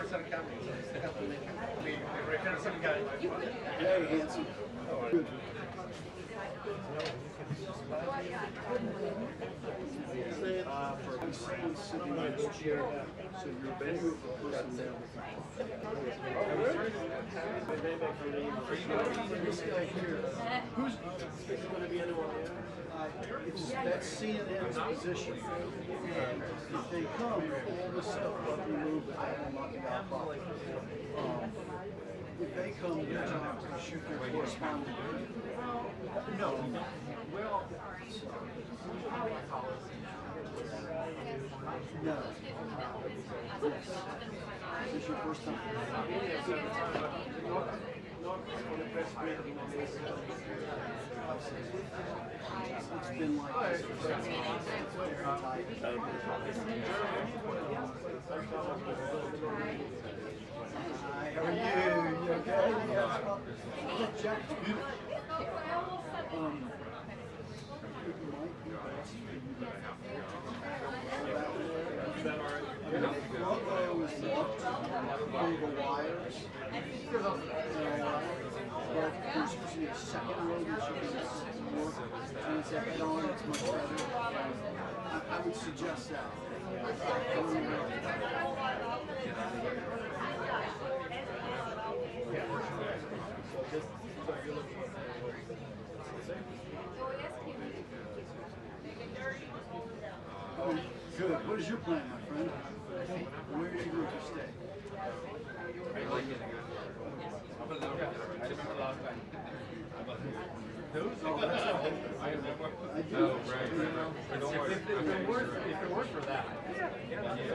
Hey, handsome. Good. I'm sitting in this chair, so you're better with the person there. This guy here, who's going to be anyone? That's CNN's position. If they come, all this stuff will be moved, but I'm not going to if they come, they're not going to shoot their correspondent. No. Well, no. Yes. Is this your first time? It's been like this for 6 months. It's very tight. Hi, how are you? You okay? Jack's beautiful. The logo is locked on the wires. But there's usually a second row that you can work. And it's head on, it's much better. I would suggest that. Oh, good. What is your plan, my friend? Where are you going to stay? Oh, that's all. I do. Oh, right. If it weren't for that. It's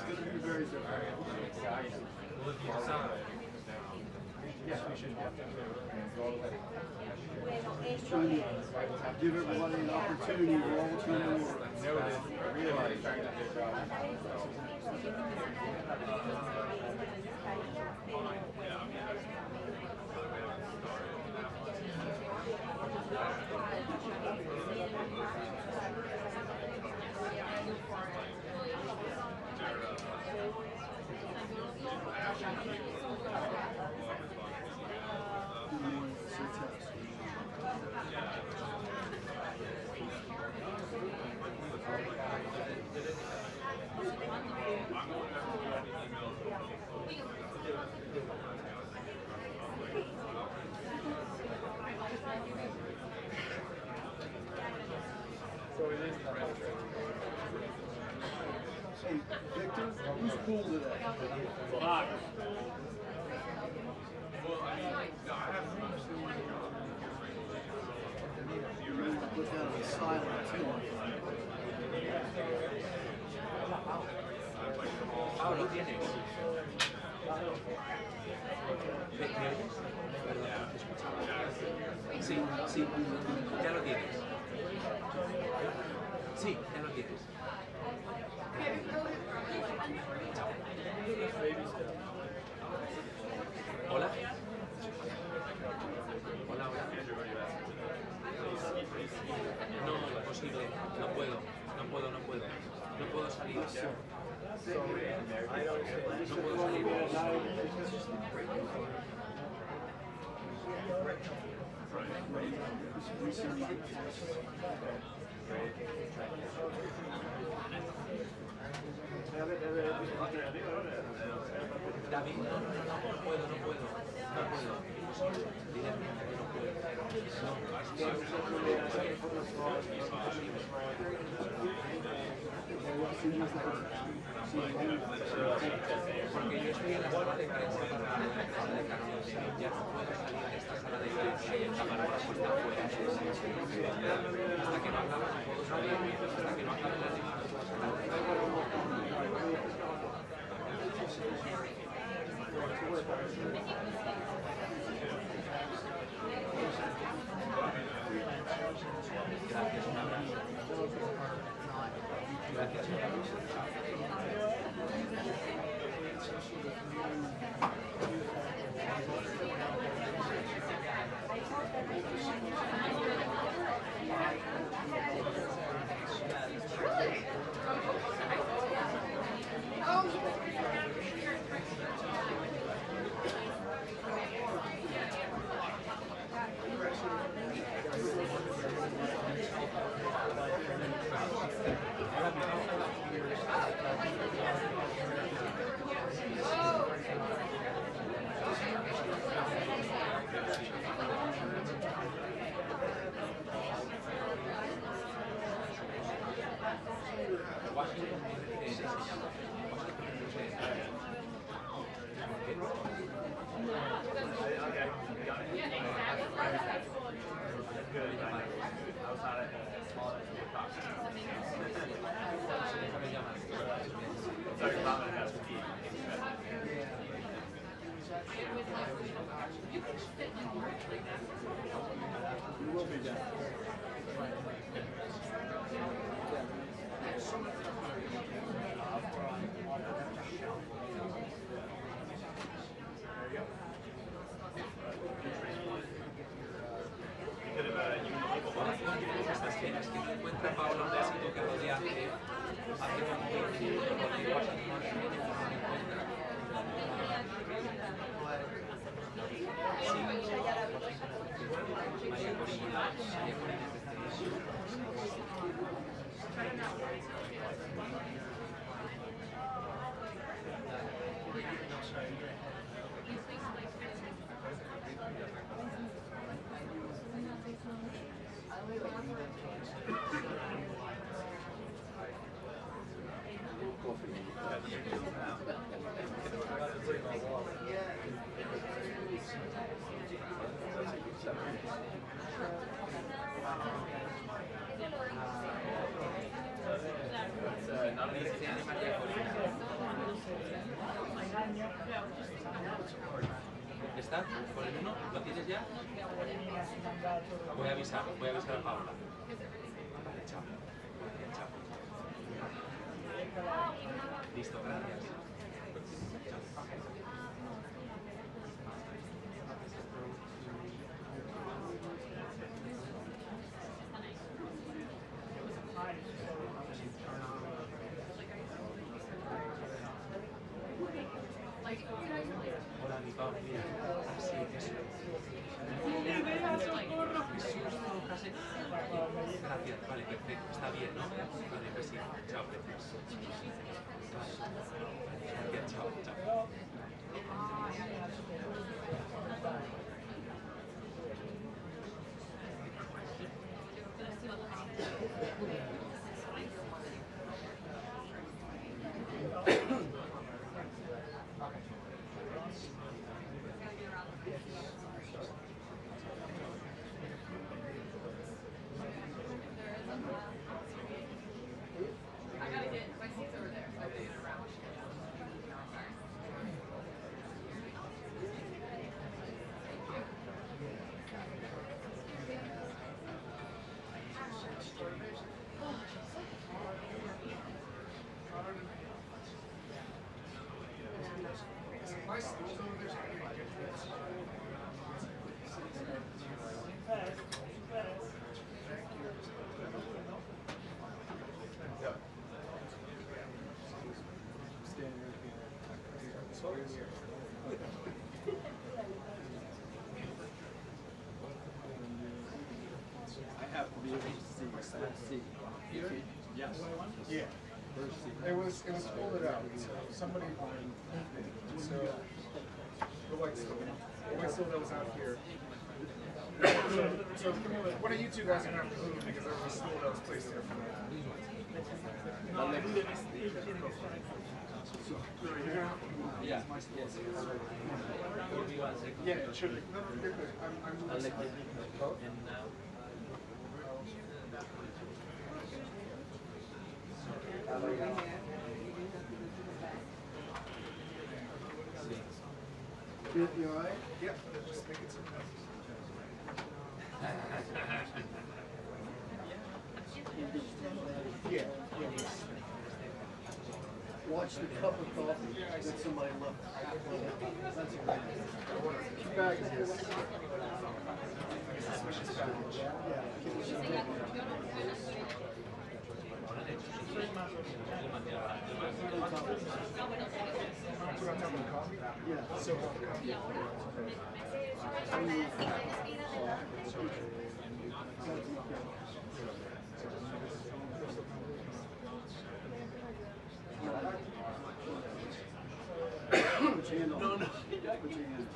going to be very different. Well, if you decide. Yes, we should. Just trying to give everybody an opportunity. We're all trying to work. Hey, Victor, who's cool today? Fuck. You're going to put that on silent too. Ah, lo tienes. ¿Me oyes? Perdón, te escuchaba. Sí, sí, ya lo tienes. Sí, ya lo tienes. Chao. Hola. Hola, hola. No, imposible. No puedo. No puedo salir. No puedo salir. David, no puedo. Imposible. Directamente no puedo. Porque yo estoy en la sala de prensa para la sala de Karoline Leavitt, ya no puedo salir de esta sala de prensa y el camarógrafo está afuera. Hasta que no acabe no puedo salir, hasta que no acabe la lista no puedo salir. Gracias, un abrazo. Gracias, un abrazo. Washington DC se llama. Washington DC. You will be done. Estas cenas que no encuentra Paula un éxito que rodea hace como 20 minutos, porque Washington no encuentra. Sí, María Corina ¿Está? ¿Con el 1? ¿Lo tienes ya? Voy a avisar a Paula. Chao. Listo, gracias. Hola, mi Pau, mira, así eso. Casi. Gracias, vale, perfecto, está bien, ¿no? Vale, pues sí, chao, gracias. Gracias, chao, chao. I have to be able to see myself. See. Yes. Yeah. It was folded out. So somebody so the white stove that was out here. So one of you two guys are gonna have to move because there was a stove that was placed here for that. Yeah. Yeah, it should be. No, you're good. I'm moving. You all right? Yeah, just make it so. Yeah. Watch the cup of coffee that somebody left. That's a great. Two bags of this. Yeah. So, Put your hand on. No. Put your hand.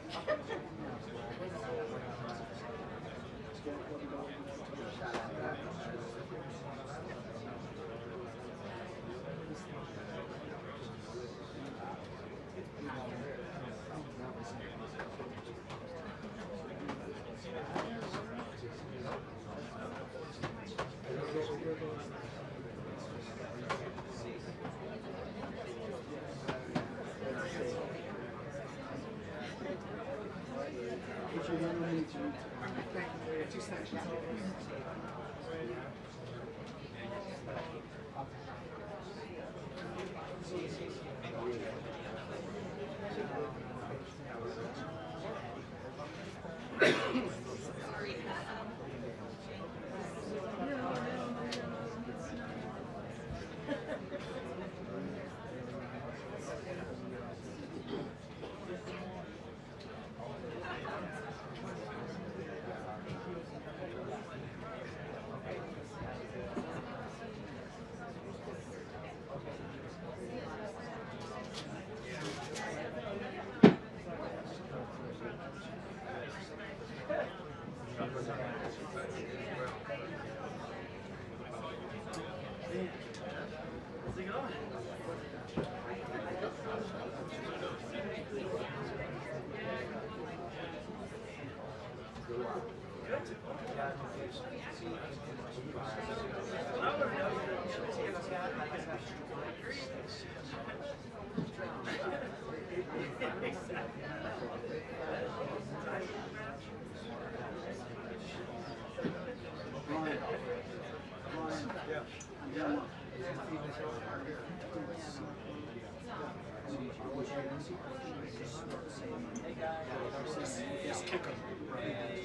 Just kick him.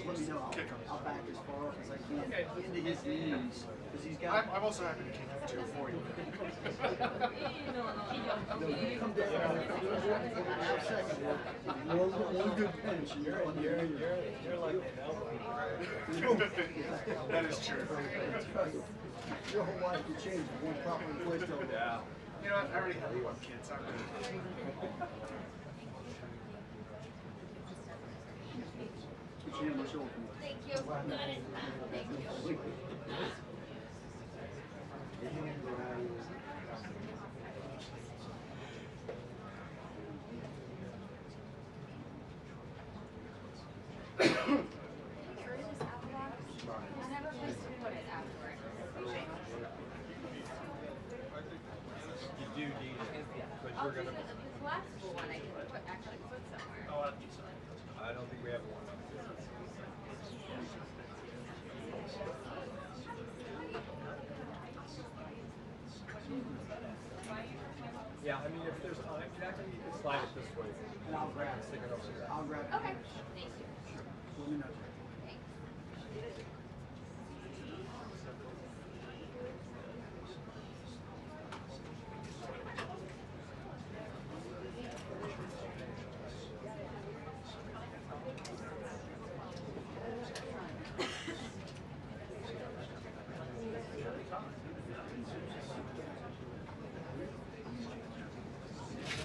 Let me know. Kick him. I'll back as far up as I can into his knees because he's got. I'm also happy to kick him too for you. No, you come down for a half second. One good pinch, and you're like an elbow. That is true. Your whole life could change with one proper placed over. Yeah. You know what? I already have one kid, so I'm good. Put your hand on my shoulder. Thank you. Got it. Thank you. I never place to put it afterward. You do need it, but I'll we're do gonna. the collapsible one. I can actually put somewhere. Oh, I don't think we have one. Yeah, I mean, if there's time, Jackie, you can slide it this way. And I'll grab it. Stick it over there. I'll grab it. Okay. Thank you. Let me know. Thanks.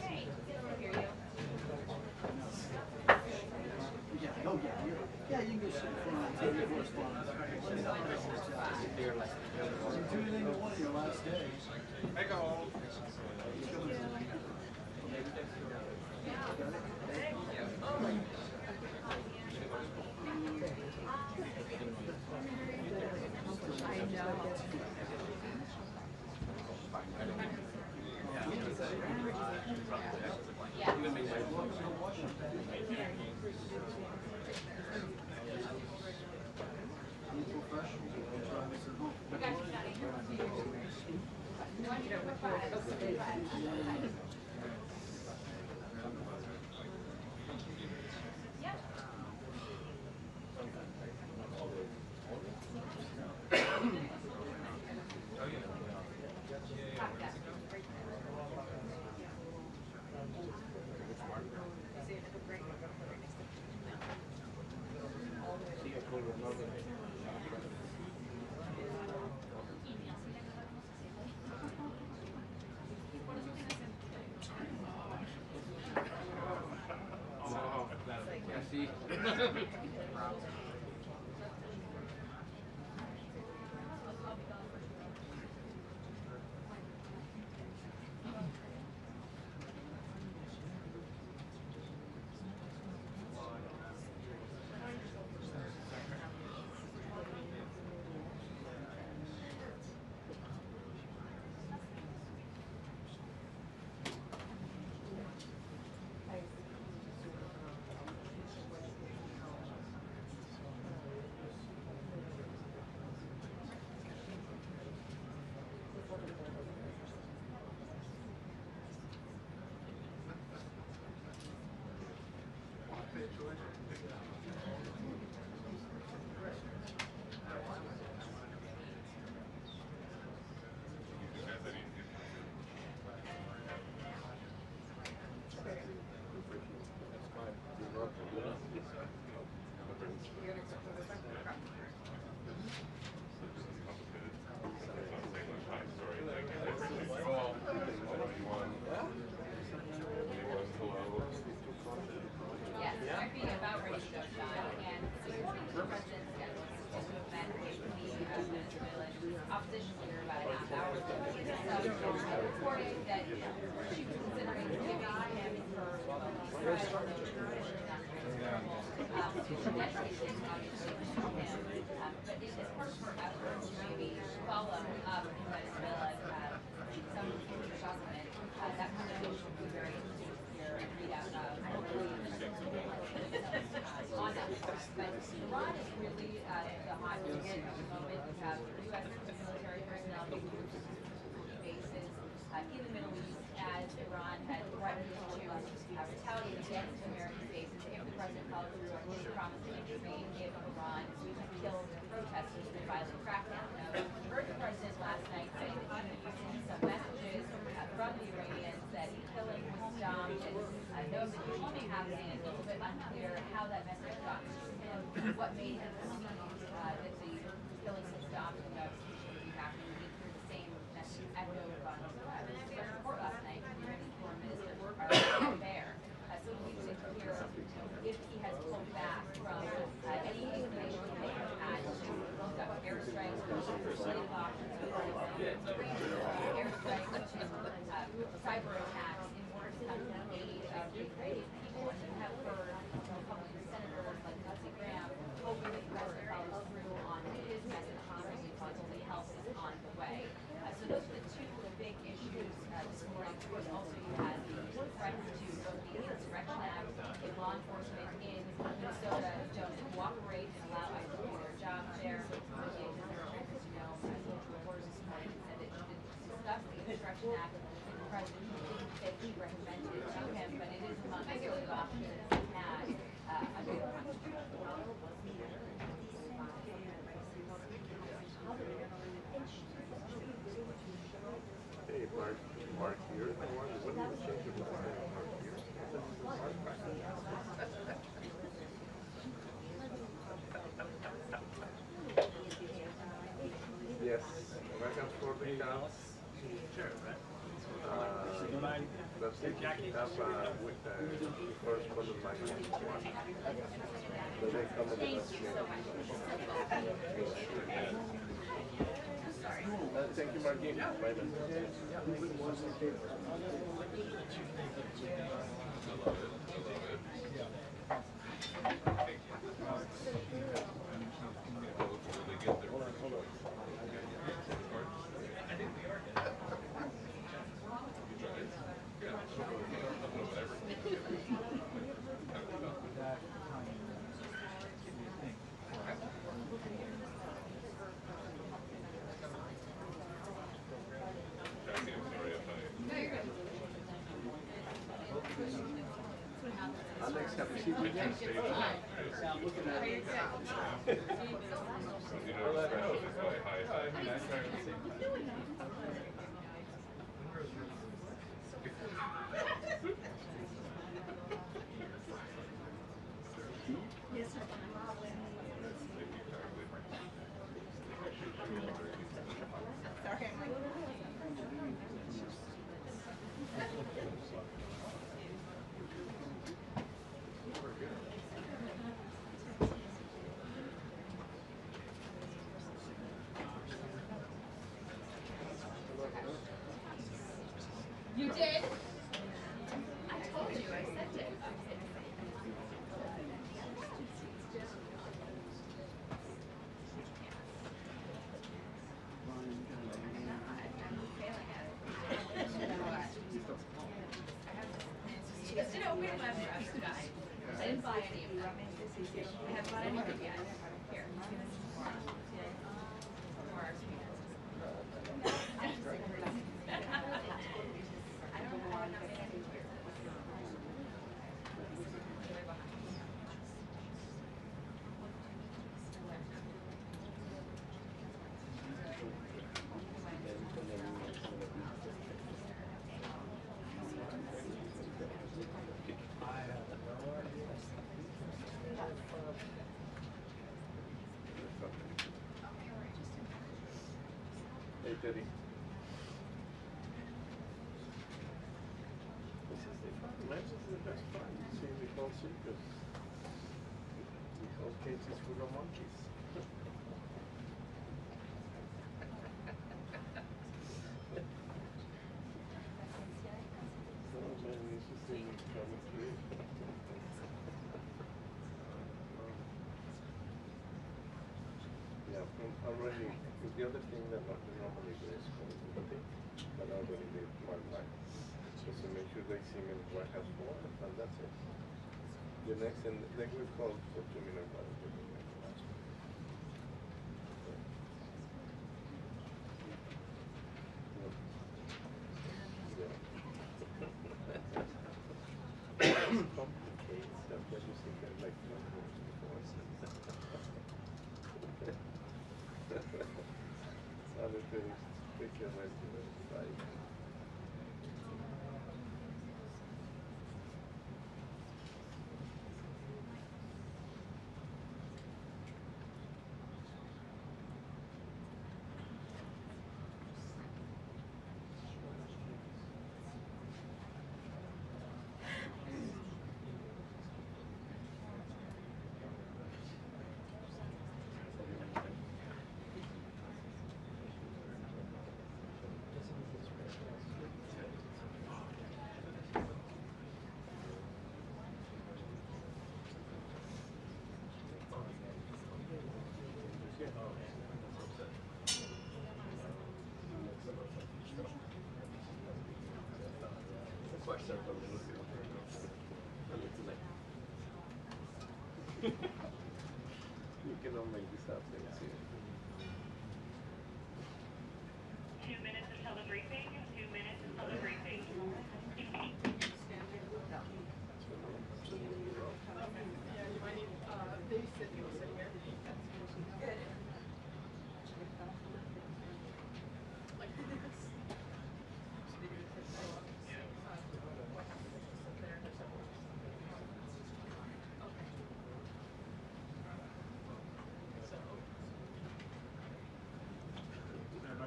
Hey, I hear you. Yeah, oh yeah, yeah, you can go sit in front and take your correspondence. Do anything you want on your last day. I go. reporting that she was considering giving him her but it is part of her efforts to maybe follow up in Venezuela some future government. That conversation would be very interesting to hear and read out hopefully on that. But Iran is really the hot ticket at the moment. We have U.S. military personnel being moved to bases in the Middle East as Iran had threatened to retaliate against American bases if the president followed through on his promise to intervene if Iran killed protesters in a violent crackdown. Now, we heard the president last night say that he was using some messages from the Iranians that killing was stopped, and though the bombing happening, it's a little bit unclear how that message got to him, what made him believe that the killing had stopped and that should be happening. We did hear the same message echoed on the press report last night from the Iranian foreign minister there. So we need to hear if he has pulled back from any inclination he may have had to look up airstrikes, legislative options, airstrikes, cyber attacks in order to come to the aid of the Iranian people. And you have heard Republican senators like Lindsey Graham hoping that the president follows through on his message to the Iranian people that help is on the way. So those are the two big issues this morning. Of course, also you had the threats to both the Insurrection Act and law enforcement in Minnesota don't cooperate and allow ICE to do their job there. The agents are, as you know, spoke to reporters this morning and said that she didn't discuss the Insurrection Act with the president. He didn't say he recommended it to him, but it is among the sort of options he had under the Constitution. Hey, Mark here. What did you change your mind? Mark here? Yes, welcome for the house. Sure, right? That's it. Jackie? Have with the correspondent magazine. So they come with us. Thank you, Marquis. Bye, man. Alex, have you seen it yet? Yes, sir. Sorry, I'm like... You did? I told you, I sent it. She just didn't open my address, guys. I didn't buy any of them. I haven't bought anything yet. Here. I don't know how many. Hey, Teddy. Matches the best fun. See, we call circus. We call cases full of monkeys. already, the other thing that normally do is community, but I already did one line. Just to make sure they see me what has four, and that's it. The next, and then we call for 2 minutes. Complicated stuff that you see them like other things, picture like you cannot make this up. 2 minutes until the briefing. 2 minutes until the briefing.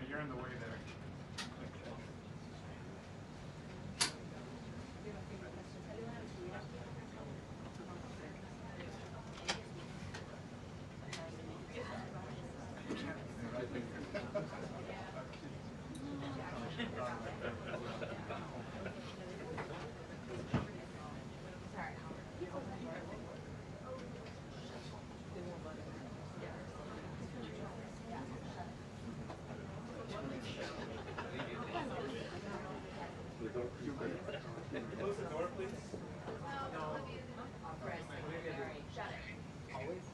You're in the way there. Close the door, please. Shut it. Always?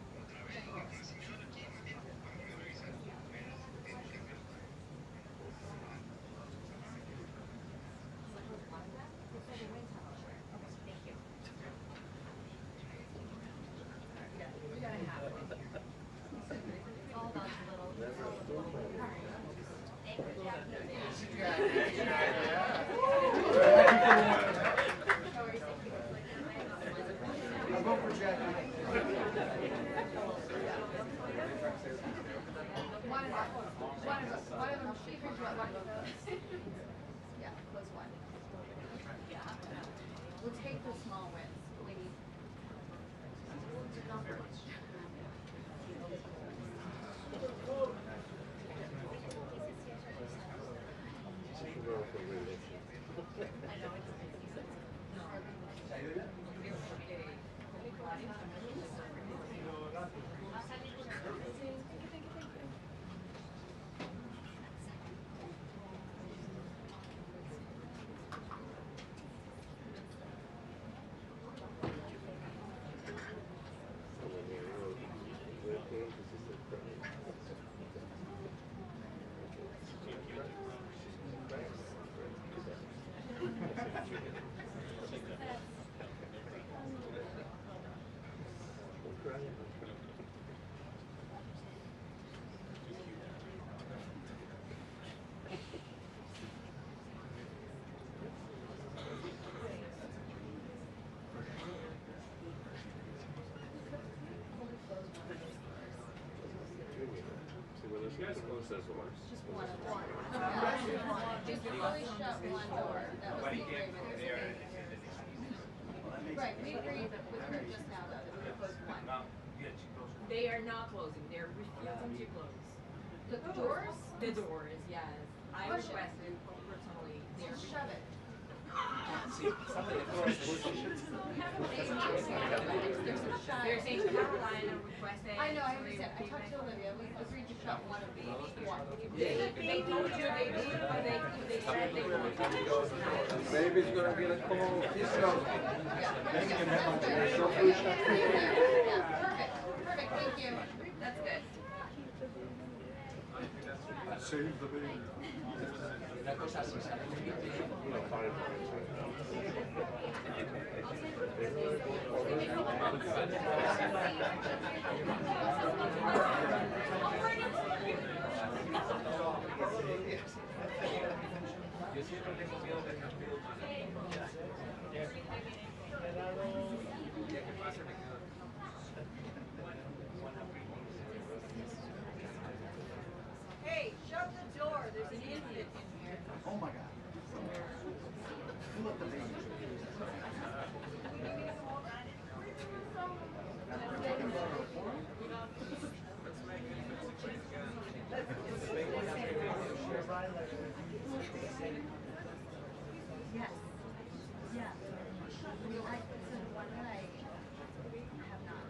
I'll vote for Jackie. Yeah, close one. We'll take the small wins. We need. You guys close those doors. Just one. Just fully shut one door. That was the agreement. Right, we agreed with her just now though, that we would close one. They are not closing. They're refusing to close. The doors? The doors, yes. I Push it. requested personally. Just shove it. Secretary Karoline requested. I know, I understand. I talked to Olivia. We agreed to shut one of these. They told you they said they would. Baby's gonna get a call. Perfect, thank you. That's good. Save the baby. Una cosa así, ¿sabes? Yo siempre tengo miedo del castigo humano. Ya que pase me quedo. Hey, shut the door. There's an infant in here. Oh my God. Who let the baby? Yes. Yeah. One that I have not.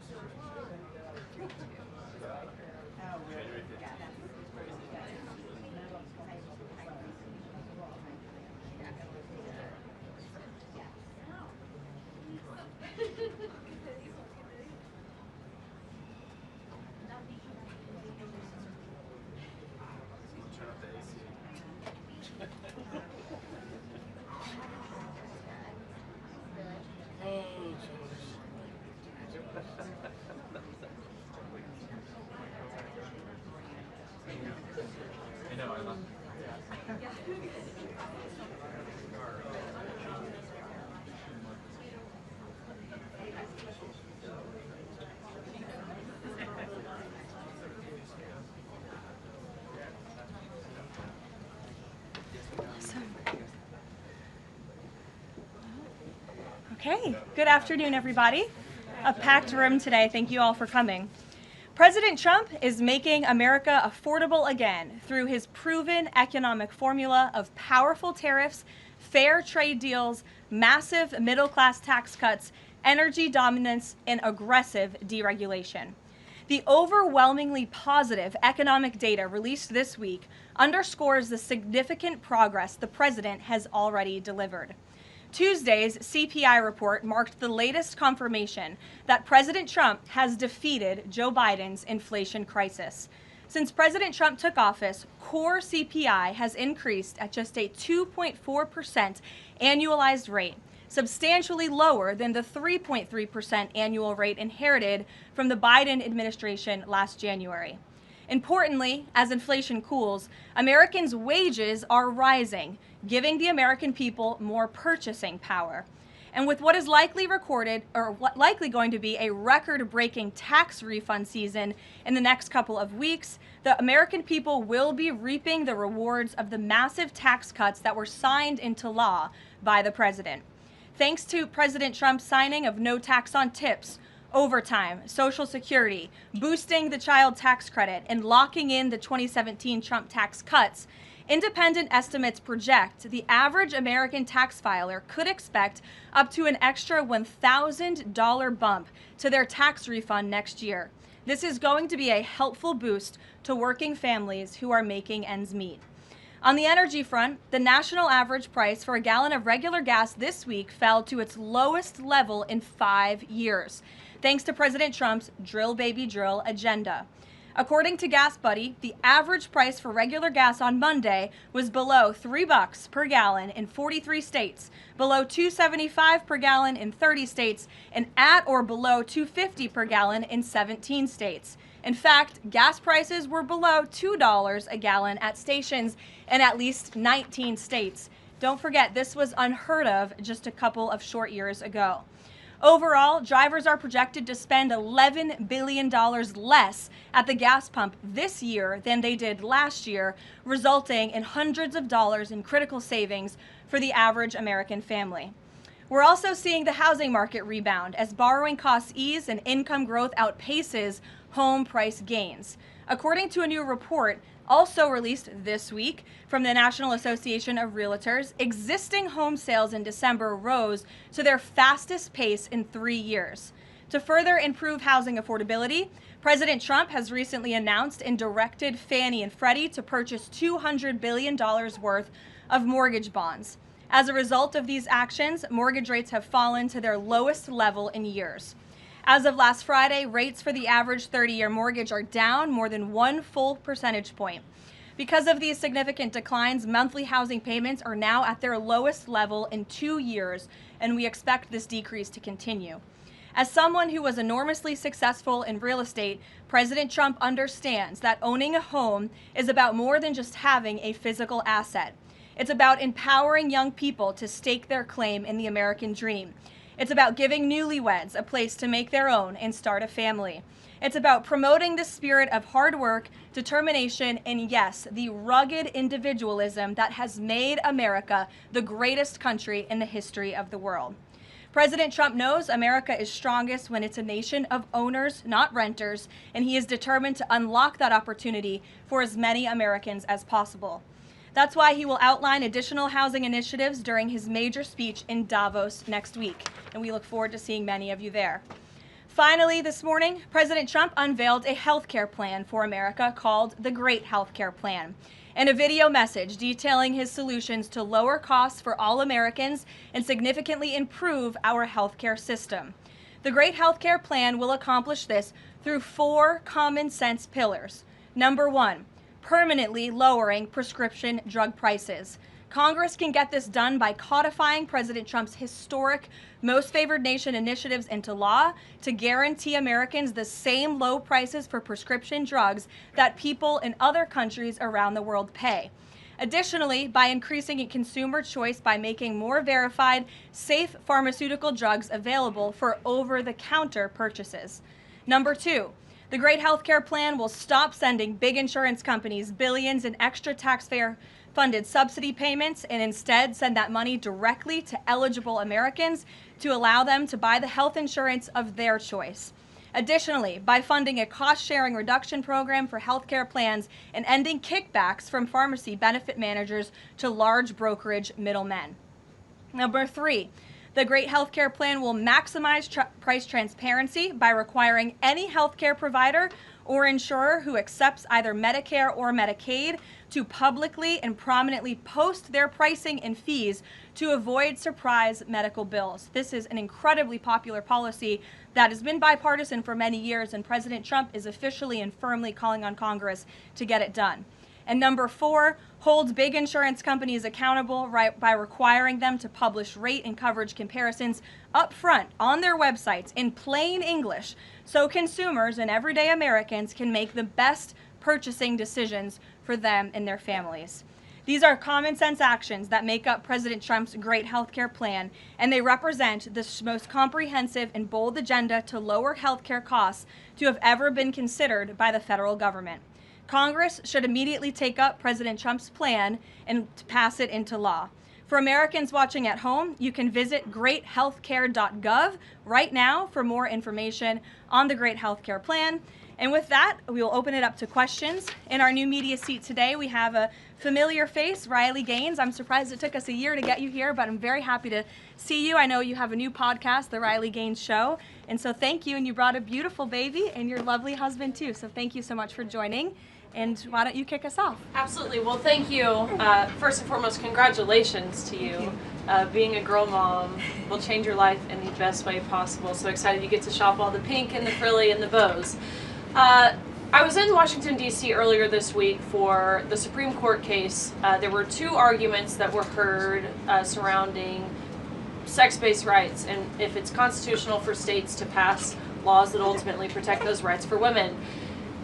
Okay, good afternoon, everybody. A packed room today. Thank you all for coming. President Trump is making America affordable again through his proven economic formula of powerful tariffs, fair trade deals, massive middle-class tax cuts, energy dominance, and aggressive deregulation. The overwhelmingly positive economic data released this week underscores the significant progress the president has already delivered. Tuesday's CPI report marked the latest confirmation that President Trump has defeated Joe Biden's inflation crisis. Since President Trump took office, core CPI has increased at just a 2.4% annualized rate, substantially lower than the 3.3% annual rate inherited from the Biden administration last January. Importantly, as inflation cools, Americans' wages are rising, giving the American people more purchasing power. And with what is likely going to be a record-breaking tax refund season in the next couple of weeks, the American people will be reaping the rewards of the massive tax cuts that were signed into law by the president. Thanks to President Trump's signing of no tax on tips, overtime, Social Security, boosting the child tax credit, and locking in the 2017 Trump tax cuts, independent estimates project the average American tax filer could expect up to an extra $1,000 bump to their tax refund next year. This is going to be a helpful boost to working families who are making ends meet. On the energy front, the national average price for a gallon of regular gas this week fell to its lowest level in 5 years, thanks to President Trump's drill baby drill agenda. According to Gas Buddy, the average price for regular gas on Monday was below $3 per gallon in 43 states, below $2.75 per gallon in 30 states, and at or below $2.50 per gallon in 17 states. In fact, gas prices were below $2 a gallon at stations in at least 19 states. Don't forget, this was unheard of just a couple of short years ago. Overall, drivers are projected to spend $11 billion less at the gas pump this year than they did last year, resulting in hundreds of dollars in critical savings for the average American family. We're also seeing the housing market rebound as borrowing costs ease and income growth outpaces home price gains. According to a new report, Also released this week from the National Association of Realtors, existing home sales in December rose to their fastest pace in 3 years. To further improve housing affordability, President Trump has recently announced and directed Fannie and Freddie to purchase $200 billion worth of mortgage bonds. As a result of these actions, mortgage rates have fallen to their lowest level in years. As of last Friday, rates for the average 30-year mortgage are down more than 1 full percentage point. Because of these significant declines, monthly housing payments are now at their lowest level in 2 years, and we expect this decrease to continue. As someone who was enormously successful in real estate, President Trump understands that owning a home is about more than just having a physical asset. It's about empowering young people to stake their claim in the American dream. It's about giving newlyweds a place to make their own and start a family. It's about promoting the spirit of hard work, determination, and yes, the rugged individualism that has made America the greatest country in the history of the world. President Trump knows America is strongest when it's a nation of owners, not renters, and he is determined to unlock that opportunity for as many Americans as possible. That's why he will outline additional housing initiatives during his major speech in Davos next week, and we look forward to seeing many of you there. Finally, this morning, President Trump unveiled a healthcare plan for America called the Great Healthcare Plan, and a video message detailing his solutions to lower costs for all Americans and significantly improve our healthcare system. The Great Healthcare Plan will accomplish this through 4 common sense pillars. Number 1, permanently lowering prescription drug prices. Congress can get this done by codifying President Trump's historic Most Favored Nation initiatives into law to guarantee Americans the same low prices for prescription drugs that people in other countries around the world pay. Additionally, by increasing consumer choice by making more verified, safe pharmaceutical drugs available for over-the-counter purchases. Number 2, the Great Healthcare Plan will stop sending big insurance companies billions in extra taxpayer-funded subsidy payments and instead send that money directly to eligible Americans to allow them to buy the health insurance of their choice. Additionally, by funding a cost-sharing reduction program for healthcare plans and ending kickbacks from pharmacy benefit managers to large brokerage middlemen. Number 3, the Great Healthcare Plan will maximize price transparency by requiring any healthcare provider or insurer who accepts either Medicare or Medicaid to publicly and prominently post their pricing and fees to avoid surprise medical bills. This is an incredibly popular policy that has been bipartisan for many years, and President Trump is officially and firmly calling on Congress to get it done. And number 4, holds big insurance companies accountable by requiring them to publish rate and coverage comparisons up front on their websites in plain English so consumers and everyday Americans can make the best purchasing decisions for them and their families. These are common sense actions that make up President Trump's Great Healthcare Plan, and they represent the most comprehensive and bold agenda to lower healthcare costs to have ever been considered by the federal government. Congress should immediately take up President Trump's plan and pass it into law. For Americans watching at home, you can visit greathealthcare.gov right now for more information on the Great Healthcare Plan. And with that, we will open it up to questions. In our new media seat today, we have a familiar face, Riley Gaines. I'm surprised it took us a year to get you here, but I'm very happy to see you. I know you have a new podcast, The Riley Gaines Show. And so thank you. And you brought a beautiful baby and your lovely husband, too. So thank you so much for joining. And why don't you kick us off? Absolutely. Well, thank you. First and foremost, congratulations to you. Being a girl mom will change your life in the best way possible. So excited you get to shop all the pink and the frilly and the bows. I was in Washington, D.C. earlier this week for the Supreme Court case. There were 2 arguments that were heard surrounding sex-based rights and if it's constitutional for states to pass laws that ultimately protect those rights for women.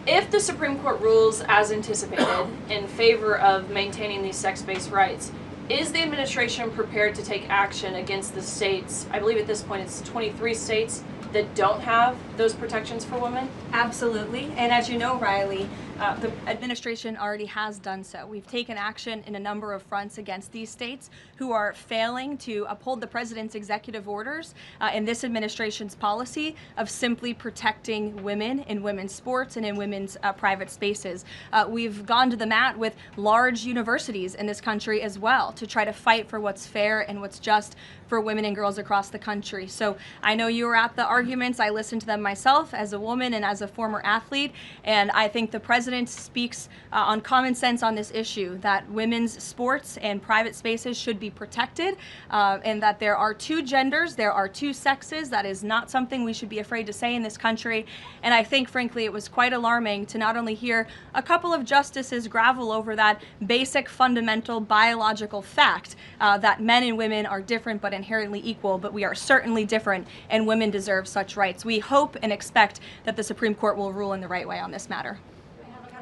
If the Supreme Court rules as anticipated in favor of maintaining these sex-based rights, is the administration prepared to take action against the states? I believe at this point it's 23 states that don't have those protections for women? Absolutely. And as you know, Riley, The administration already has done so. We've taken action in a number of fronts against these states who are failing to uphold the president's executive orders in this administration's policy of simply protecting women in women's sports and in women's private spaces. We've gone to the mat with large universities in this country as well to try to fight for what's fair and what's just for women and girls across the country. So I know you were at the arguments. I listened to them myself as a woman and as a former athlete, and I think the president speaks on common sense on this issue, that women's sports and private spaces should be protected, and that there are two genders, there are two sexes. That is not something we should be afraid to say in this country. And I think, frankly, it was quite alarming to not only hear a couple of justices gravel over that basic fundamental biological fact that men and women are different but inherently equal, but we are certainly different, and women deserve such rights. We hope and expect that the Supreme Court will rule in the right way on this matter.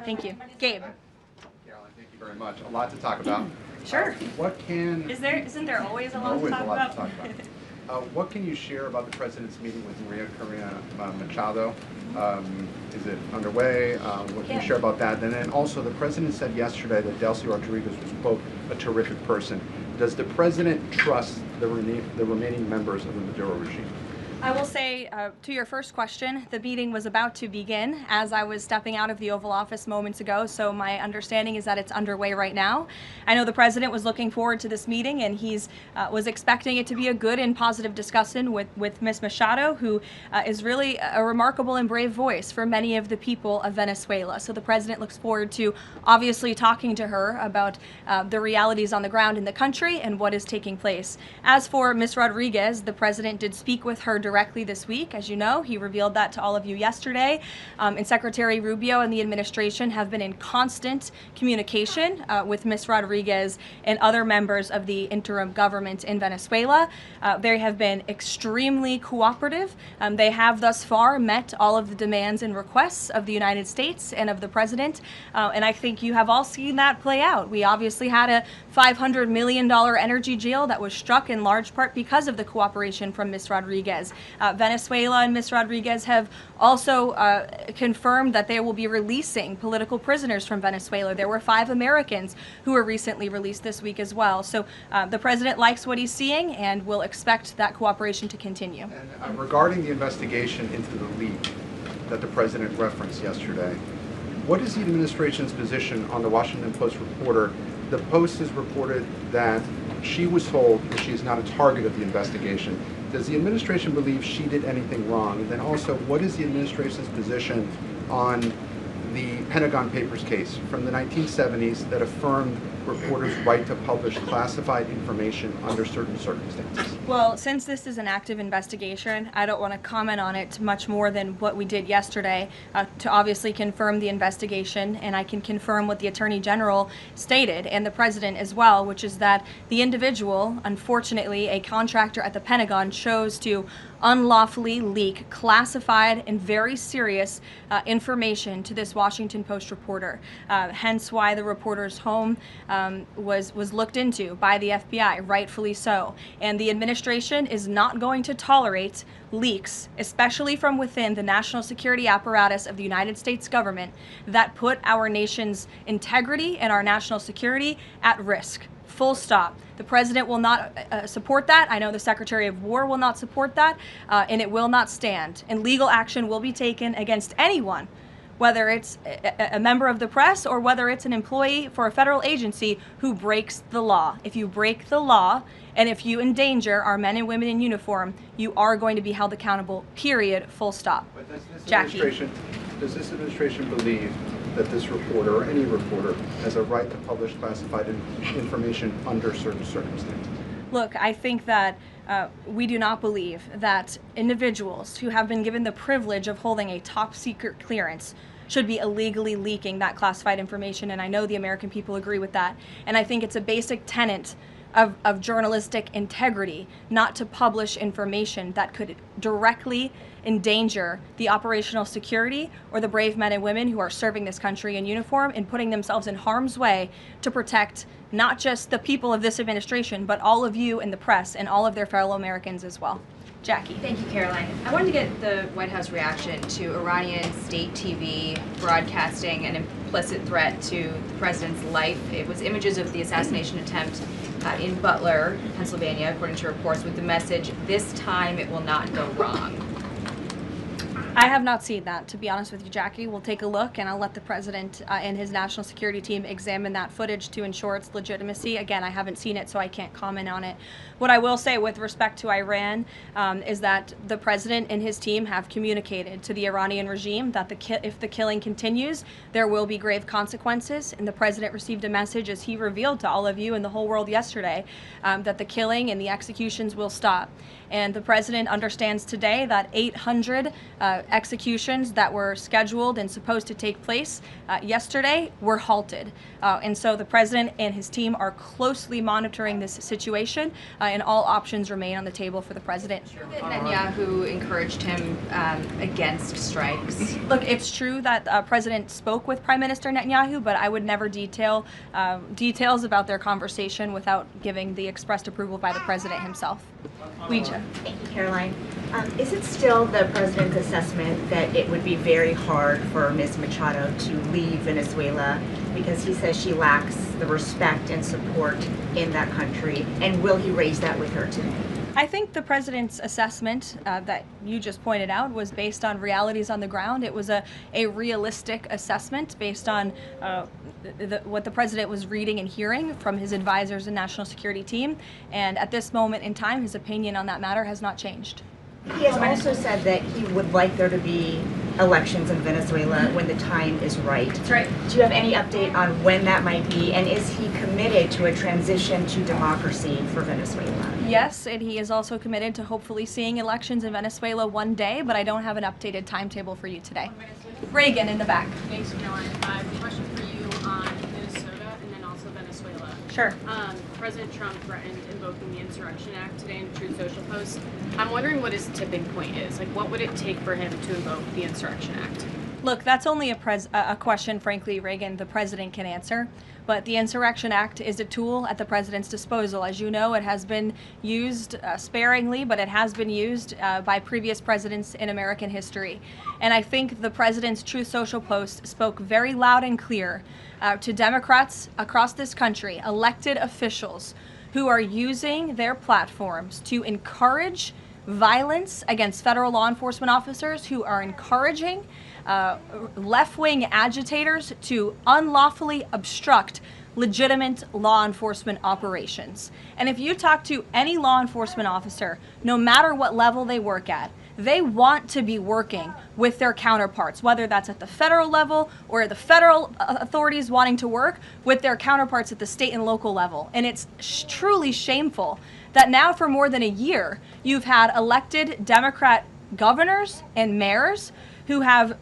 Thank you. Gabe. Caroline, thank you very much. A lot to talk about. Sure. Isn't there always a lot to talk about? What can you share about the president's meeting with María Corina Machado? Is it underway? What can you share about that? And then also, the president said yesterday that Delcy Rodriguez was, quote, a terrific person. Does the president trust the remaining members of the Maduro regime? I will say, to your first question, the meeting was about to begin as I was stepping out of the Oval Office moments ago, so my understanding is that it's underway right now. I know the president was looking forward to this meeting, and he's was expecting it to be a good and positive discussion with Ms. Machado, who is really a remarkable and brave voice for many of the people of Venezuela. So the president looks forward to obviously talking to her about the realities on the ground in the country and what is taking place. As for Ms. Rodriguez, the president did speak with her directly this week. As you know, he revealed that to all of you yesterday. And Secretary Rubio and the administration have been in constant communication with Ms. Rodriguez and other members of the interim government in Venezuela. They have been extremely cooperative. They have thus far met all of the demands and requests of the United States and of the president. And I think you have all seen that play out. We obviously had a $500 million energy deal that was struck in large part because of the cooperation from Ms. Rodriguez. Venezuela and Ms. Rodriguez have also confirmed that they will be releasing political prisoners from Venezuela. There were 5 Americans who were recently released this week as well. So the president likes what he's seeing and will expect that cooperation to continue. And regarding the investigation into the leak that the president referenced yesterday, what is the administration's position on the Washington Post reporter? The Post has reported that she was told that she is not a target of the investigation. Does the administration believe she did anything wrong? And then also, what is the administration's position on the Pentagon Papers case from the 1970s that affirmed reporters' right to publish classified information under certain circumstances? Well, since this is an active investigation, I don't want to comment on it much more than what we did yesterday to obviously confirm the investigation, and I can confirm what the Attorney General stated, and the President as well, which is that the individual, unfortunately a contractor at the Pentagon, chose to unlawfully leak classified and very serious information to this Washington Post reporter. Hence why the reporter's home was looked into by the FBI, rightfully so. And the administration is not going to tolerate leaks, especially from within the national security apparatus of the United States government, that put our nation's integrity and our national security at risk. Full stop. The president will not support that. I know the Secretary of War will not support that, and it will not stand. And legal action will be taken against anyone, whether it's a member of the press or whether it's an employee for a federal agency who breaks the law. If you break the law and if you endanger our men and women in uniform, you are going to be held accountable, period, full stop. But does this administration believe that this reporter, or any reporter, has a right to publish classified information under certain circumstances? Look, I think that we do not believe that individuals who have been given the privilege of holding a top secret clearance should be illegally leaking that classified information, and I know the American people agree with that. And I think it's a basic tenet of journalistic integrity not to publish information that could directly endanger the operational security or the brave men and women who are serving this country in uniform and putting themselves in harm's way to protect not just the people of this administration, but all of you in the press and all of their fellow Americans as well. Jackie. Thank you, Caroline. I wanted to get the White House reaction to Iranian state TV broadcasting an implicit threat to the president's life. It was images of the assassination attempt in Butler, Pennsylvania, according to reports, with the message, "This time it will not go wrong." I have not seen that, to be honest with you, Jackie. We'll take a look, and I'll let the president and his national security team examine that footage to ensure its legitimacy. Again, I haven't seen it, so I can't comment on it. What I will say with respect to Iran is that the president and his team have communicated to the Iranian regime that if the killing continues, there will be grave consequences. And the president received a message, as he revealed to all of you and the whole world yesterday, that the killing and the executions will stop. And the president understands today that 800 executions that were scheduled and supposed to take place yesterday were halted. And so the president and his team are closely monitoring this situation, and all options remain on the table for the president. Netanyahu encouraged him against strikes. Look, it's true that President spoke with Prime Minister Netanyahu, but I would never details about their conversation without giving the expressed approval by the president himself. Ouija. Thank you, Caroline. Is it still the president's assessment that it would be very hard for Ms. Machado to leave Venezuela because he says she lacks the respect and support in that country? And will he raise that with her today? I think the president's assessment that you just pointed out was based on realities on the ground. It was a realistic assessment based on what the president was reading and hearing from his advisors and national security team. And at this moment in time, his opinion on that matter has not changed. He has also said that he would like there to be elections in Venezuela when the time is right. That's right. Do you have any update on when that might be? And is he committed to a transition to democracy for Venezuela? Yes, and he is also committed to hopefully seeing elections in Venezuela one day, but I don't have an updated timetable for you today. Reagan in the back. Thanks, Caroline. I have a question for you on Minnesota and then also Venezuela. Sure. President Trump threatened invoking the Insurrection Act today in a Truth Social post. I'm wondering what his tipping point is. Like, what would it take for him to invoke the Insurrection Act? Look, that's only a question, frankly, Reagan, the president can answer. But the Insurrection Act is a tool at the president's disposal. As you know, it has been used sparingly, but it has been used by previous presidents in American history. And I think the president's Truth Social post spoke very loud and clear to Democrats across this country, elected officials who are using their platforms to encourage violence against federal law enforcement officers, who are encouraging left-wing agitators to unlawfully obstruct legitimate law enforcement operations. And if you talk to any law enforcement officer, no matter what level they work at, they want to be working with their counterparts, whether that's at the federal level or the federal authorities wanting to work with their counterparts at the state and local level. And it's truly shameful that now for more than a year, you've had elected Democrat governors and mayors who have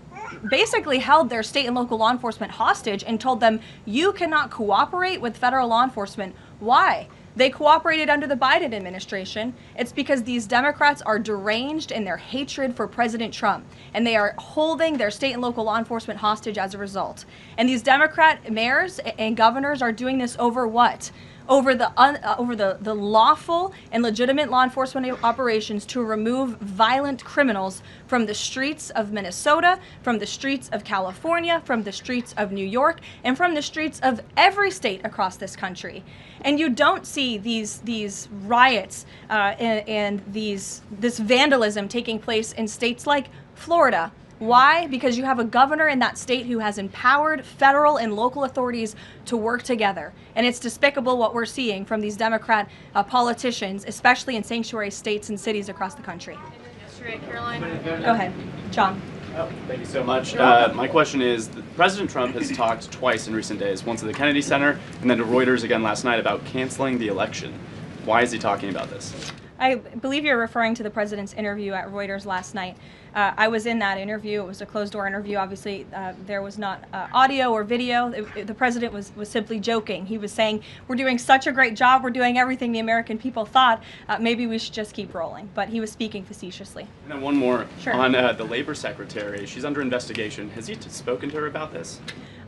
basically held their state and local law enforcement hostage and told them, you cannot cooperate with federal law enforcement. Why? They cooperated under the Biden administration. It's because these Democrats are deranged in their hatred for President Trump, and they are holding their state and local law enforcement hostage as a result. And these Democrat mayors and governors are doing this over what? Over the lawful and legitimate law enforcement operations to remove violent criminals from the streets of Minnesota, from the streets of California, from the streets of New York, and from the streets of every state across this country. And you don't see these riots and this vandalism taking place in states like Florida. Why? Because you have a governor in that state who has empowered federal and local authorities to work together. And it's despicable what we're seeing from these Democrat politicians, especially in sanctuary states and cities across the country. Yesterday, Caroline. Go ahead, John. Oh, thank you so much. My question is, President Trump has talked twice in recent days, once at the Kennedy Center and then to Reuters again last night, about canceling the election. Why is he talking about this? I believe you're referring to the president's interview at Reuters last night. I was in that interview. It was a closed-door interview. Obviously, there was not audio or video. The president was simply joking. He was saying, we're doing such a great job. We're doing everything the American people thought. Maybe we should just keep rolling. But he was speaking facetiously. And then one more. Sure. On the labor secretary. She's under investigation. Has he spoken to her about this?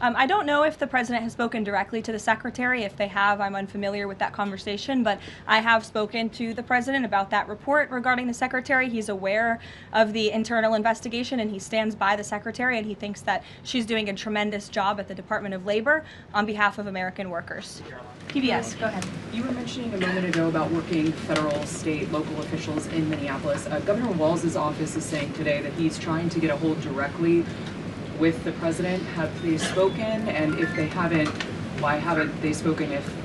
I don't know if the president has spoken directly to the secretary. If they have, I'm unfamiliar with that conversation, but I have spoken to the president about that report regarding the secretary. He's aware of the internal investigation and he stands by the secretary, and he thinks that she's doing a tremendous job at the Department of Labor on behalf of American workers. PBS, go ahead. You were mentioning a moment ago about working federal, state, local officials in Minneapolis. Governor Walz's office is saying today that he's trying to get a hold directly with the president. Have they spoken? And if they haven't, why haven't they spoken if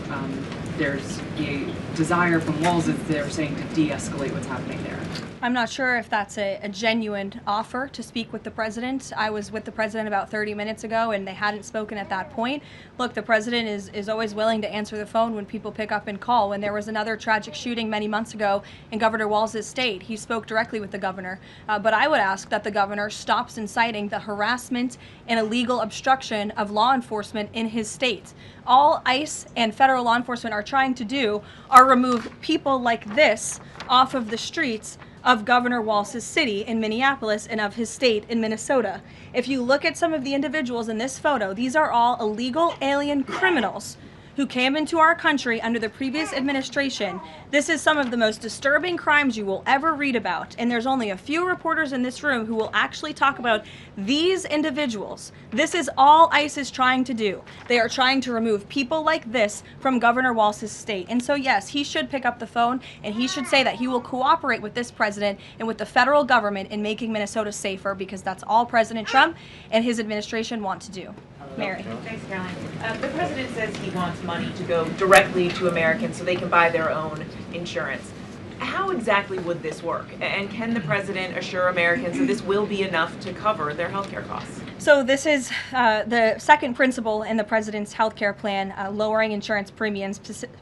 there's a desire from Walz, as they're saying, to de-escalate what's happening there? I'm not sure if that's a genuine offer to speak with the president. I was with the president about 30 minutes ago and they hadn't spoken at that point. Look, the president is always willing to answer the phone when people pick up and call. When there was another tragic shooting many months ago in Governor Walz's state, he spoke directly with the governor. But I would ask that the governor stops inciting the harassment and illegal obstruction of law enforcement in his state. All ICE and federal law enforcement are trying to do are remove people like this off of the streets of Governor Walz's city in Minneapolis and of his state in Minnesota. If you look at some of the individuals in this photo, these are all illegal alien criminals who came into our country under the previous administration. This is some of the most disturbing crimes you will ever read about, and there's only a few reporters in this room who will actually talk about these individuals. This is all ICE is trying to do. They are trying to remove people like this from Governor Walz's state. And so yes, he should pick up the phone and he should say that he will cooperate with this president and with the federal government in making Minnesota safer, because that's all President Trump and his administration want to do. Mary. Thanks, Caroline. The president says he wants money to go directly to Americans so they can buy their own insurance. How exactly would this work? And can the president assure Americans that this will be enough to cover their health care costs? So this is the second principle in the president's health care plan, lowering insurance premiums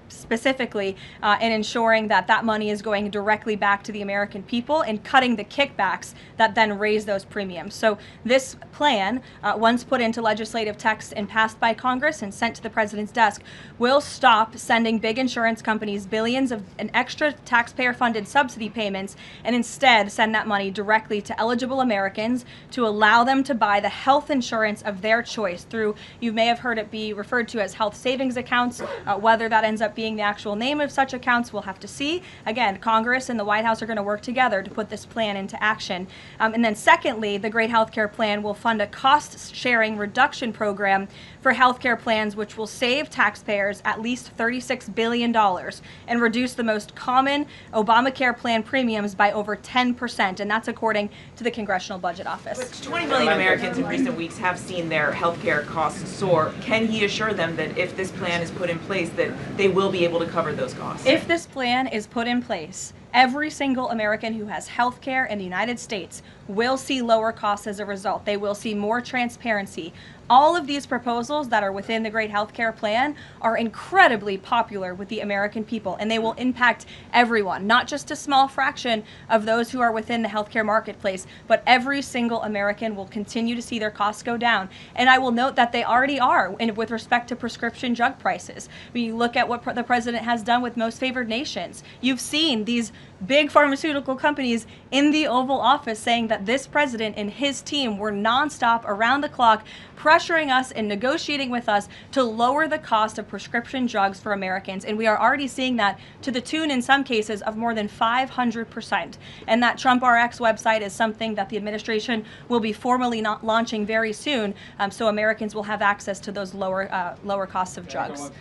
specifically and ensuring that that money is going directly back to the American people and cutting the kickbacks that then raise those premiums. So this plan, once put into legislative text and passed by Congress and sent to the president's desk, will stop sending big insurance companies billions of an extra taxpayer-funded subsidy payments and instead send that money directly to eligible Americans to allow them to buy the health insurance of their choice through, you may have heard it be referred to as health savings accounts. Whether that ends up being the actual name of such accounts, we'll have to see. Again, Congress and the White House are going to work together to put this plan into action. And then secondly, the Great Healthcare Plan will fund a cost-sharing reduction program for healthcare plans, which will save taxpayers at least $36 billion and reduce the most common Obamacare plan premiums by over 10%, and that's according to the Congressional Budget Office. But 20 million Americans in recent weeks have seen their health care costs soar. Can he assure them that if this plan is put in place, that they will be able to cover those costs? If this plan is put in place, every single American who has health care in the United States will see lower costs as a result. They will see more transparency. All of these proposals that are within the Great Healthcare Plan are incredibly popular with the American people, and they will impact everyone, not just a small fraction of those who are within the healthcare marketplace, but every single American will continue to see their costs go down. And I will note that they already are with respect to prescription drug prices. When you look at what the president has done with most favored nations, you've seen these big pharmaceutical companies in the Oval Office saying that this president and his team were nonstop, around the clock, pressuring us and negotiating with us to lower the cost of prescription drugs for Americans. And we are already seeing that to the tune, in some cases, of more than 500%. And that Trump RX website is something that the administration will be formally launching very soon, so Americans will have access to those lower costs of drugs.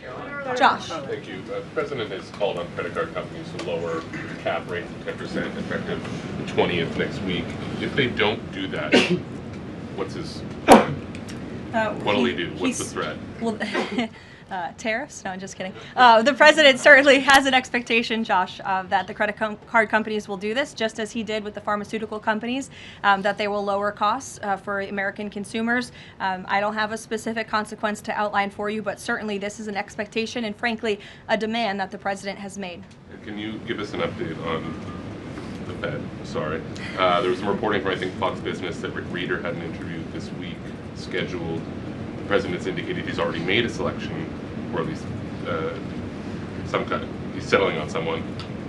Josh. Thank you. The president has called on credit card companies to lower the cap rate to 10% effective the 20th next week. If they don't do that, what's his what'll he do? What's the threat? Well, tariffs? No, I'm just kidding. The president certainly has an expectation, Josh, that the credit card companies will do this, just as he did with the pharmaceutical companies, that they will lower costs for American consumers. I don't have a specific consequence to outline for you, but certainly this is an expectation and, frankly, a demand that the president has made. Can you give us an update on the Fed? Sorry. There was some reporting from, I think, Fox Business that Rick Reeder had an interview this week scheduled. The president's indicated he's already made a selection, or at least he's settling on someone.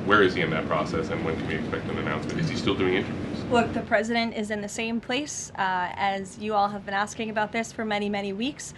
Where is he in that process, and when can we expect an announcement? Is he still doing interviews? Look, the president is in the same place as you all have been asking about this for many, many weeks.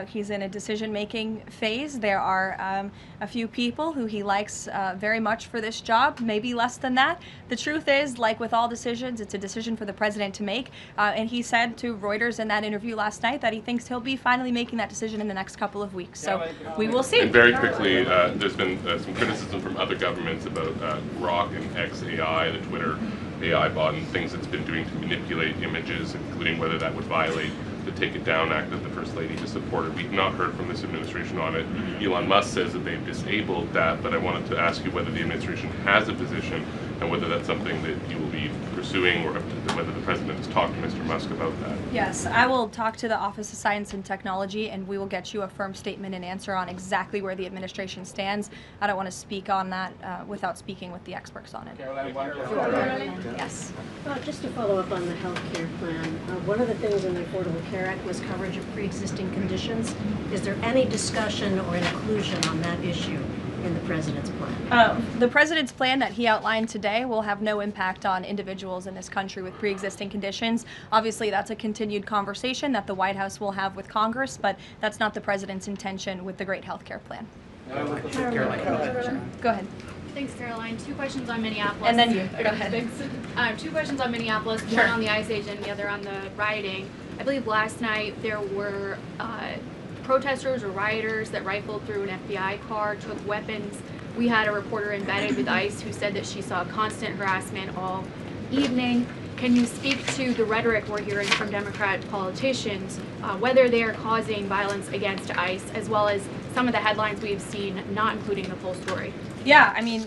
He's in a decision-making phase. There are a few people who he likes very much for this job, maybe less than that. The truth is, like with all decisions, it's a decision for the president to make. And he said to Reuters in that interview last night that he thinks he'll be finally making that decision in the next couple of weeks. So we will see. And very quickly, there's been some criticism from other governments about Grok and XAI, the Twitter AI bot, and things it's been doing to manipulate images, including whether that would violate the Take It Down Act that the First Lady has supported. We've not heard from this administration on it. Elon Musk says that they've disabled that, but I wanted to ask you whether the administration has a position and whether that's something that you will be pursuing, or whether the president has talked to Mr. Musk about that. Yes, I will talk to the Office of Science and Technology, and we will get you a firm statement and answer on exactly where the administration stands. I don't want to speak on that without speaking with the experts on it. Yes. Just to follow up on the health care plan, one of the things in the Affordable Care Act was coverage of pre-existing conditions. Is there any discussion or inclusion on that issue in the president's plan? The president's plan that he outlined today will have no impact on individuals in this country with pre-existing conditions. Obviously, that's a continued conversation that the White House will have with Congress, but that's not the president's intention with the great health care plan. Caroline. Go ahead. Thanks, Caroline. 2 questions on Minneapolis. And then you. Go ahead. Thanks. 2 questions on Minneapolis, one on the ICE agent and the other on the rioting. I believe last night there were protesters or rioters that rifled through an FBI car, took weapons. We had a reporter embedded with ICE who said that she saw constant harassment all evening. Can you speak to the rhetoric we're hearing from Democrat politicians, whether they are causing violence against ICE, as well as some of the headlines we've seen, not including the full story? Yeah, I mean,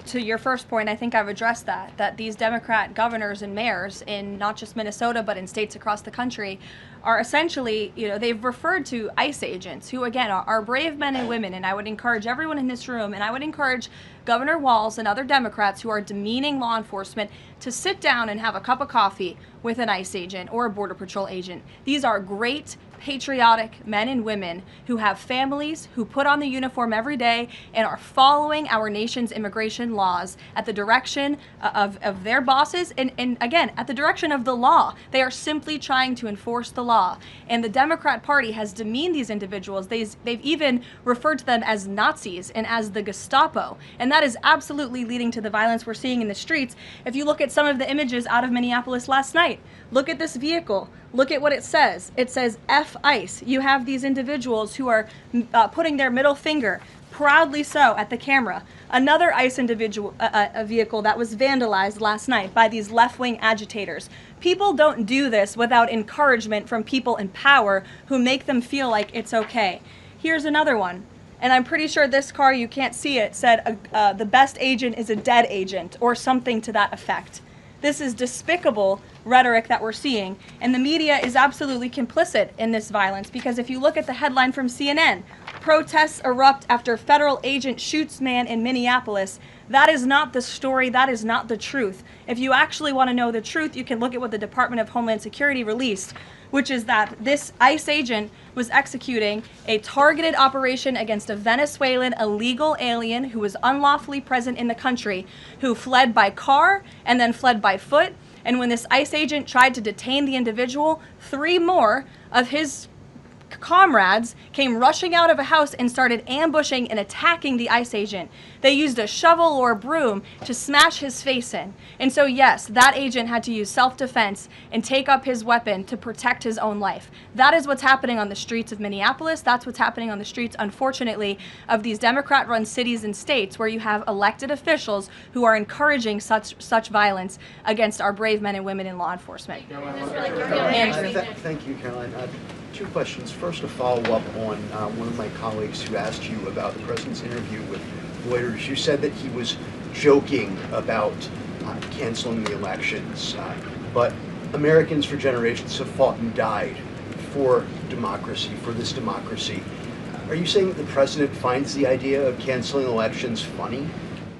to your first point, I think I've addressed that these Democrat governors and mayors in not just Minnesota, but in states across the country are essentially, they've referred to ICE agents who, again, are brave men and women. And I would encourage everyone in this room, and I would encourage Governor Walz and other Democrats who are demeaning law enforcement to sit down and have a cup of coffee with an ICE agent or a Border Patrol agent. These are great, patriotic men and women who have families, who put on the uniform every day and are following our nation's immigration laws at the direction of their bosses and again, at the direction of the law. They are simply trying to enforce the law. And the Democrat Party has demeaned these individuals. They've even referred to them as Nazis and as the Gestapo. And that is absolutely leading to the violence we're seeing in the streets. If you look at some of the images out of Minneapolis last night, look at this vehicle. Look at what it says. It says F ICE. You have these individuals who are putting their middle finger, proudly so, at the camera. Another ICE individual, a vehicle that was vandalized last night by these left-wing agitators. People don't do this without encouragement from people in power who make them feel like it's okay. Here's another one. And I'm pretty sure this car, you can't see it, said the best agent is a dead agent or something to that effect. This is despicable rhetoric that we're seeing, and the media is absolutely complicit in this violence, because if you look at the headline from CNN, protests erupt after federal agent shoots man in Minneapolis, that is not the story, that is not the truth. If you actually want to know the truth, you can look at what the Department of Homeland Security released, which is that this ICE agent was executing a targeted operation against a Venezuelan illegal alien who was unlawfully present in the country, who fled by car and then fled by foot. And when this ICE agent tried to detain the individual, 3 more of his comrades came rushing out of a house and started ambushing and attacking the ICE agent. They used a shovel or a broom to smash his face in. And so yes, that agent had to use self-defense and take up his weapon to protect his own life. That is what's happening on the streets of Minneapolis. That's what's happening on the streets, unfortunately, of these Democrat-run cities and states where you have elected officials who are encouraging such violence against our brave men and women in law enforcement. Thank you, Caroline. 2 questions. First, a follow-up on one of my colleagues who asked you about the president's interview with Reuters. You said that he was joking about canceling the elections, but Americans for generations have fought and died for democracy, for this democracy. Are you saying that the president finds the idea of canceling elections funny?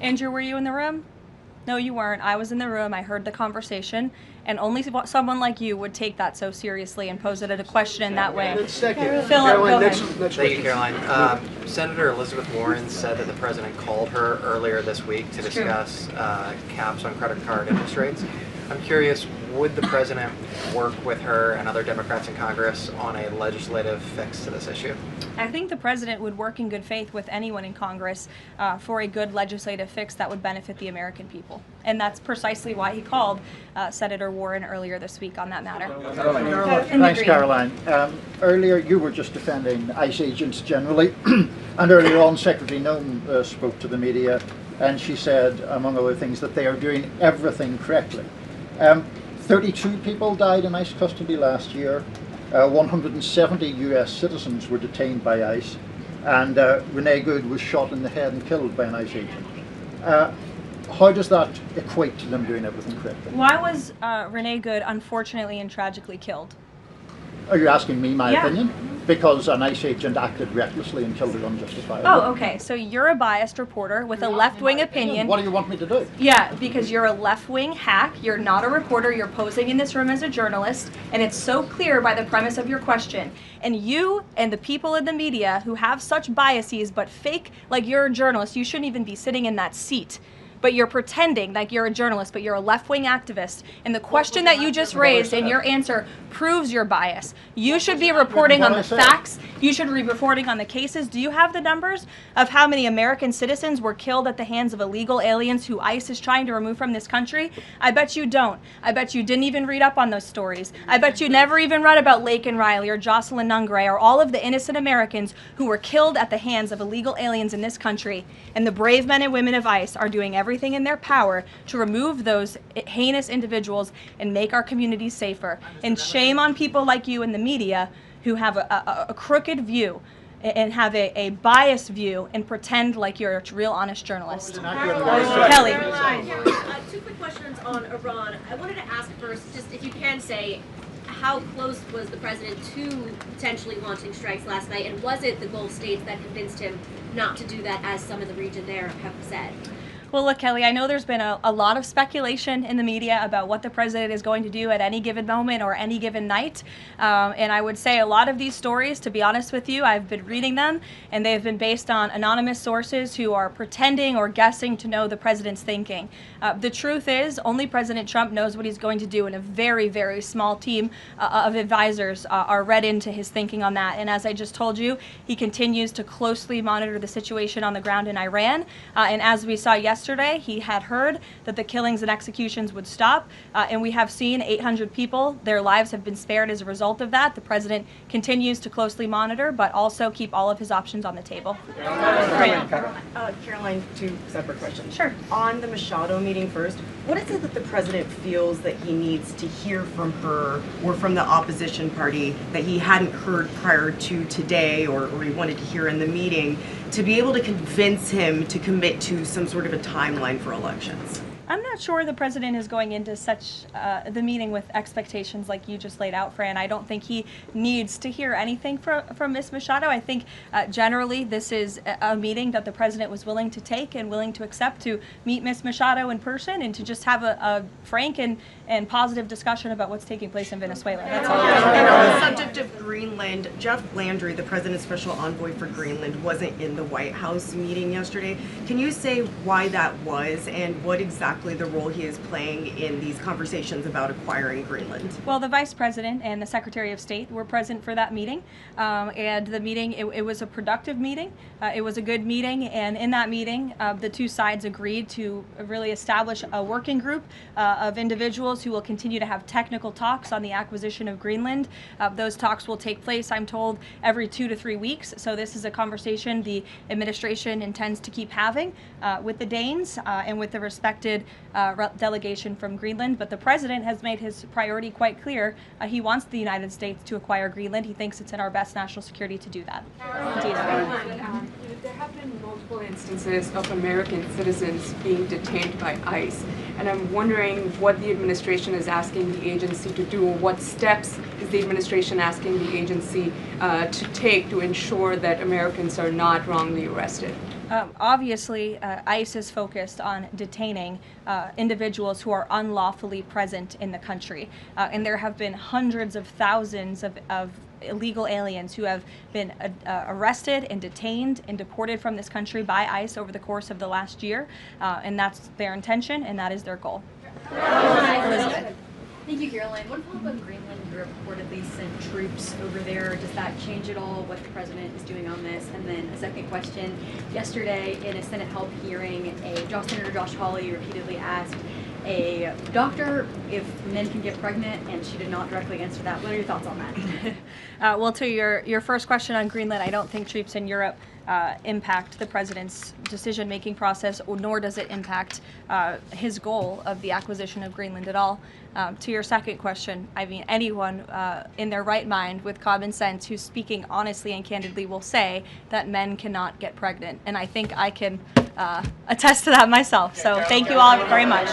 Andrew, were you in the room? No, you weren't. I was in the room. I heard the conversation. And only someone like you would take that so seriously and pose it as a question in that way. Second, Caroline, next Thank you, Caroline. Senator Elizabeth Warren said that the president called her earlier this week to discuss caps on credit card interest rates. I'm curious, would the president work with her and other Democrats in Congress on a legislative fix to this issue? I think the president would work in good faith with anyone in Congress for a good legislative fix that would benefit the American people. And that's precisely why he called Senator Warren earlier this week on that matter. Thanks, Caroline. Earlier, you were just defending ICE agents generally, and earlier on, Secretary Noem spoke to the media, and she said, among other things, that they are doing everything correctly. 32 people died in ICE custody last year. 170 US citizens were detained by ICE, and Renee Good was shot in the head and killed by an ICE agent. How does that equate to them doing everything correctly? Why was Renee Good unfortunately and tragically killed? Are you asking me my Yeah. opinion? Because an ICE agent acted recklessly and killed her unjustifiably. Oh, okay. So you're a biased reporter with a left-wing opinion. What do you want me to do? Yeah, because you're a left-wing hack. You're not a reporter. You're posing in this room as a journalist, and it's so clear by the premise of your question. And you and the people in the media who have such biases but fake like you're a journalist, you shouldn't even be sitting in that seat. But you're pretending like you're a journalist, but you're a left-wing activist. And the question that you just raised and your answer proves your bias. You should be reporting on the facts. You should be reporting on the cases. Do you have the numbers of how many American citizens were killed at the hands of illegal aliens who ICE is trying to remove from this country? I bet you don't. I bet you didn't even read up on those stories. I bet you never even read about Lake and Riley or Jocelyn Nungray or all of the innocent Americans who were killed at the hands of illegal aliens in this country. And the brave men and women of ICE are doing everything in their power to remove those heinous individuals and make our communities safer. And shame on people like you in the media who have a crooked view and have a biased view and pretend like you're a real honest journalist. Kelly. Two quick questions on Iran. I wanted to ask first, just if you can say, how close was the president to potentially launching strikes last night, and was it the Gulf states that convinced him not to do that, as some in the region there have said? Well, look, Kelly, I know there's been a lot of speculation in the media about what the president is going to do at any given moment or any given night. And I would say a lot of these stories, to be honest with you, I've been reading them, and they've been based on anonymous sources who are pretending or guessing to know the president's thinking. The truth is, only President Trump knows what he's going to do, and a very, very small team of advisors are read into his thinking on that. And as I just told you, he continues to closely monitor the situation on the ground in Iran. And as we saw yesterday, he had heard that the killings and executions would stop, and we have seen 800 people, their lives have been spared as a result of that. The president continues to closely monitor, but also keep all of his options on the table. Caroline, two separate questions. Sure. On the Machado meeting first, what is it that the president feels that he needs to hear from her or from the opposition party that he hadn't heard prior to today, or he wanted to hear in the meeting, to be able to convince him to commit to some sort of a timeline for elections? I'm not sure the president is going into such the meeting with expectations like you just laid out, Fran. I don't think he needs to hear anything from Ms. Machado. I think generally this is a meeting that the president was willing to take and willing to accept to meet Ms. Machado in person and to just have a frank and positive discussion about what's taking place in Venezuela. That's all. And on the subject of Greenland, Jeff Landry, the president's special envoy for Greenland, wasn't in the White House meeting yesterday. Can you say why that was and what exactly the role he is playing in these conversations about acquiring Greenland? Well, the Vice President and the Secretary of State were present for that meeting, and the meeting, it was a productive meeting. It was a good meeting, and in that meeting, the two sides agreed to really establish a working group of individuals who will continue to have technical talks on the acquisition of Greenland. Those talks will take place, I'm told, every 2 to 3 weeks, so this is a conversation the administration intends to keep having with the Danes and with the respected delegation from Greenland, but the president has made his priority quite clear. He wants the United States to acquire Greenland. He thinks it's in our best national security to do that. There have been multiple instances of American citizens being detained by ICE, and I'm wondering what the administration is asking the agency to do, or what steps is the administration asking the agency to take to ensure that Americans are not wrongly arrested? Obviously, ICE is focused on detaining individuals who are unlawfully present in the country. And there have been hundreds of thousands of illegal aliens who have been arrested and detained and deported from this country by ICE over the course of the last year, and that's their intention and that is their goal. Elizabeth. Thank you, Caroline. One follow-up on Greenland. You reportedly sent troops over there. Does that change at all what the president is doing on this? And then a second question. Yesterday, in a Senate help hearing, Senator Josh Hawley repeatedly asked a doctor if men can get pregnant, and she did not directly answer that. What are your thoughts on that? Well, to your first question on Greenland, I don't think troops in Europe impact the president's decision-making process, nor does it impact his goal of the acquisition of Greenland at all. To your second question, I mean, anyone in their right mind with common sense who's speaking honestly and candidly will say that men cannot get pregnant, and I think I can attest to that myself. So thank you all very much.